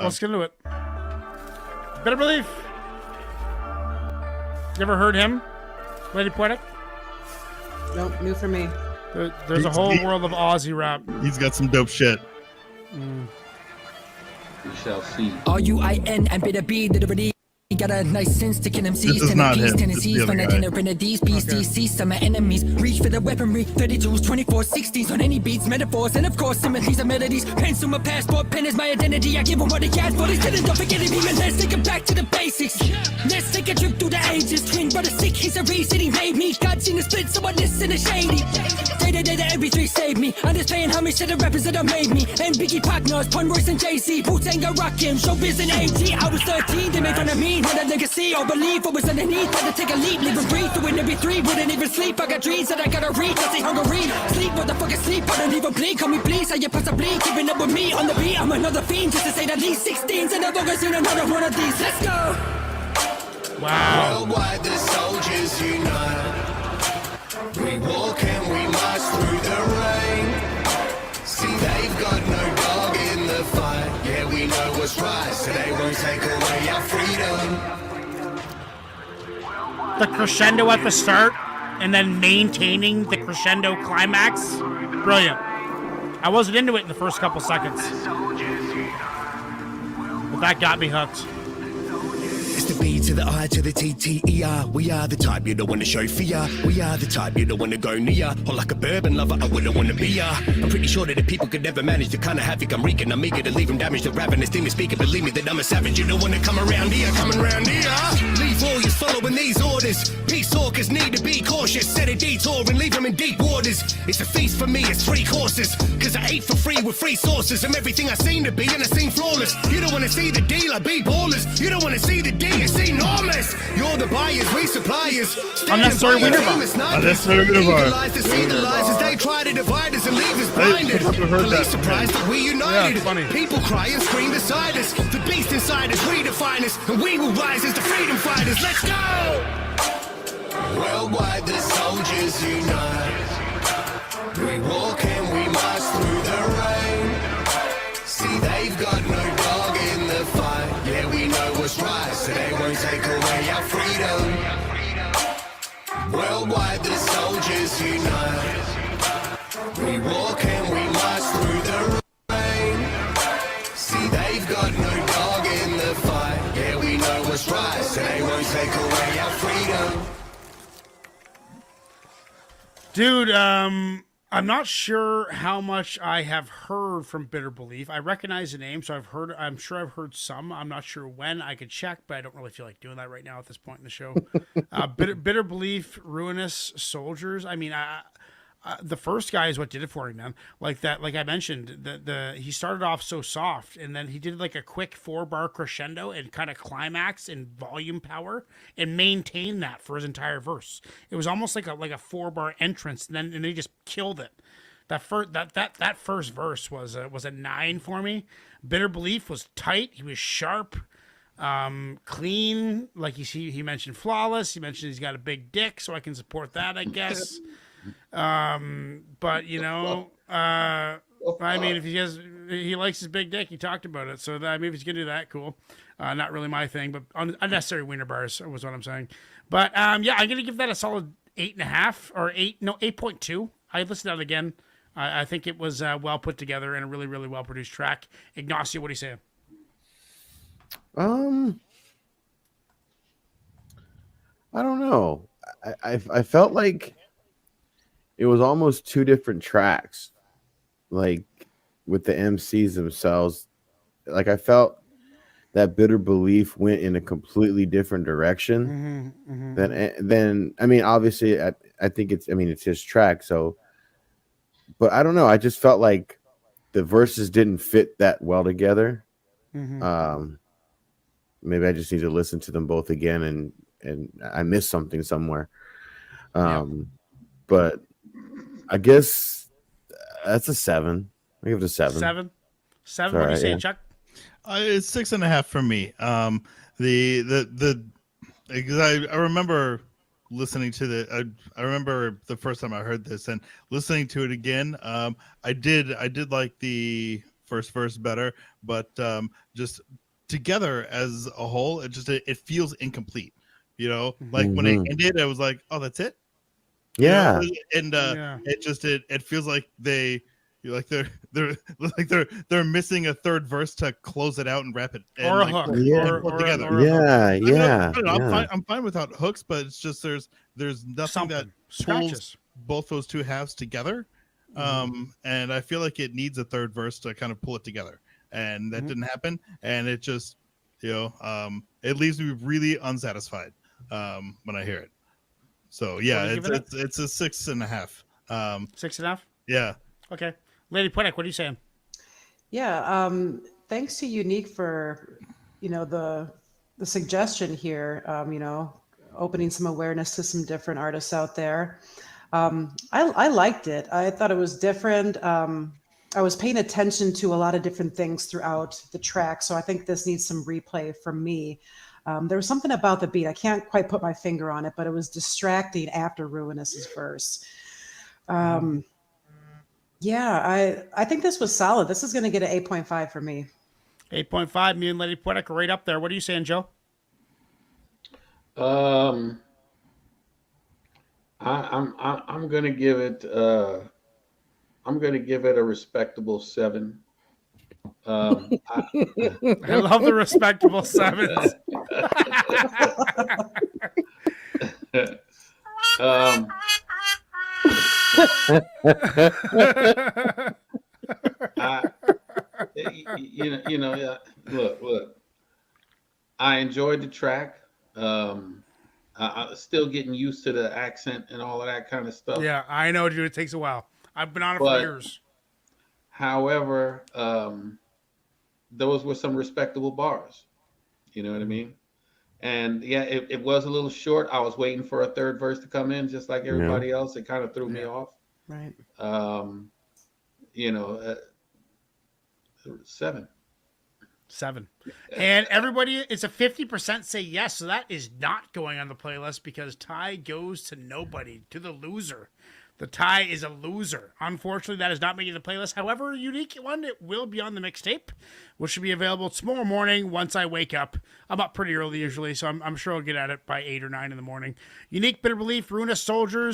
let's get into it. Better Belief. You ever heard him, Lady Poetic? Nope, new for me. There's a whole world of Aussie rap. He's got some dope shit. We shall see. R-U-I-N and bit of B, literally. Got a nice sense sticking MCs, This is not him. Tennessees, This is the from other the guy. dinner in the D's, B's, DC's, some my enemies. Reach for the weaponry, 32s, 24s, 16s on any beats, metaphors, and of course, symmetries and melodies. Pen's to my passport, pen is my identity. I give them what they ask for, they still don't forget it. Even let's take it back to the basics. Let's take a trip through the ages. Twin brother sick, he's a reason he made me. God seen the split, so I listen to shady. Day to every 3 save me. I'm just paying homage to the rappers that have made me. And Biggie Partners, Pun Royce and Jay-Z. Wu-Tang got rockin', Showbiz and AT. I was 13, they made fun of me. What a nigga see or believe what was underneath. Had to take a leap, live and breathe. Through it every 3, wouldn't even sleep. I got dreams that I gotta reach. I stay hungry. Sleep, motherfucker, sleep. I don't even bleed. Call me please, how you possibly keeping up with me on the beat. I'm another fiend, just to say that least 16s. And I've ever seen another one of these. Let's go. Wow. Worldwide, the soldiers unite. We walk and we march through the rain. See, they've got no dog in the fight. Yeah, we know what's right, so they won't take away our freedom. The crescendo at the start and then maintaining the crescendo climax. Brilliant. I wasn't into it in the first couple seconds, but that got me hooked. It's the B to the I to the T-T-E-R. We are the type you don't want to show fear. We are the type you don't want to go near. Or like a bourbon lover, I wouldn't want to be ya. I'm pretty sure that the people could never manage the kind of havoc I'm wreaking. I'm eager to leave them damaged. The ravenous demon speaker, believe me that I'm a savage. You don't want to come around here, coming around here. Leave all you following these orders. Peace talkers need to be cautious. Set a detour and leave them in deep waters. It's a feast for me, it's 3 courses. Cause I ate for free with free sources. I'm everything I seem to be and I seem flawless. You don't want to see the deal, I be ballers. You don't want to see the D, it's enormous. You're the buyers, we suppliers. Unnecessary winner bar. Unnecessary winner bar. Equalize to see the lies as they try to divide us and leave us blinded. I've heard Police that. surprised that we Yeah, united. it's funny. People cry and scream beside us. The beast inside us redefine us, and we will rise as the freedom fighters. Let's go! Worldwide, the soldiers unite. We walk and we march through the rain. See, they've got no dog in the fight. Yeah, we know what's right, so they won't take away our freedom. Worldwide, the soldiers unite. We walk and we march through the rain. See, they've got no dog in the fight. Yeah, we know what's right, so they won't take away our freedom. Dude, I'm not sure how much I have heard from Bitter Belief. I recognize the name, so I'm sure I've heard some. I'm not sure when. I could check, but I don't really feel like doing that right now at this point in the show. Bitter Belief, Ruinous, Soldiers. I mean, the first guy is what did it for me, man. Like that, like I mentioned, he started off so soft, and then he did like a quick 4-bar crescendo and kind of climax and volume power, and maintained that for his entire verse. It was almost like a 4-bar entrance, and then he just killed it. That first verse was a 9 for me. Bitter Belief was tight. He was sharp, clean. Like he mentioned flawless. He mentioned he's got a big dick, so I can support that, I guess. But you know, I mean, if he likes his big dick, he talked about it. So that, maybe he's gonna do that. Cool. Not really my thing, but unnecessary wiener bars was what I'm saying. But yeah, I'm gonna give that a solid 8.5 or 8.2. I listened to it again. I think it was well put together and a really, really well produced track. Ignacio, what are you saying? I don't know. I felt like it was almost 2 different tracks, like with the MCs themselves. Like I felt that Bitter Belief went in a completely different direction than I mean, obviously I think it's his track. So, but I don't know. I just felt like the verses didn't fit that well together. Maybe I just need to listen to them both again, and I missed something somewhere. But I guess that's a 7. I give it a 7. 7. What do you say, Chuck? It's 6.5 for me. Because I remember listening to I remember the first time I heard this and listening to it again. I did like the first verse better, but just together as a whole, it feels incomplete. Like when it Mhm. ended, I was like, "Oh, that's it." Yeah. And Yeah. it feels like they're they're missing a third verse to close it out and wrap it and Or a like hook. Yeah. Or pull it or a, together. or a hook. Yeah. I mean, Yeah. I don't know. Yeah. I'm fine without hooks, but it's just there's nothing that Something. pulls Scratches. both those two halves together. And I feel like it needs a third verse to kind of pull it together, and that didn't happen. And it just it leaves me really unsatisfied when I hear it. So yeah, What are you giving it? it's a 6.5. 6.5. Yeah. Okay. Lady Pwedek, what are you saying? Yeah. Thanks to Unique for, the suggestion here. Opening some awareness to some different artists out there. I liked it. I thought it was different. I was paying attention to a lot of different things throughout the track, so I think this needs some replay from me. There was something about the beat. I can't quite put my finger on it, but it was distracting after Ruinous's verse. Yeah, I think this was solid. This is going to get an 8.5 for me. 8.5. Me and Lady Pwedek are right up there. What are you saying, Joe? Um, I'm gonna give it I'm gonna give it a respectable 7. I, I love the respectable 7s. um, I yeah, look. I enjoyed the track. I still getting used to the accent and all of that kind of stuff. Yeah, I know, dude. It takes a while. I've been on it for But years. however, those were some respectable bars. You know what I mean? And yeah, it was a little short. I was waiting for a third verse to come in, just like Yeah. everybody else. It kind of threw me off. Right. You know, 7. 7. And everybody, it's a 50% say yes, so that is not going on the playlist because tie goes to nobody, to the loser. The tie is a loser. Unfortunately, that is not making the playlist. However, a unique one, it will be on the mixtape, which should be available tomorrow morning once I wake up. I'm up pretty early usually, so I'm sure I'll get at it by 8 or 9 in the morning. Unique Bitter Belief, Ruinous Soldiers,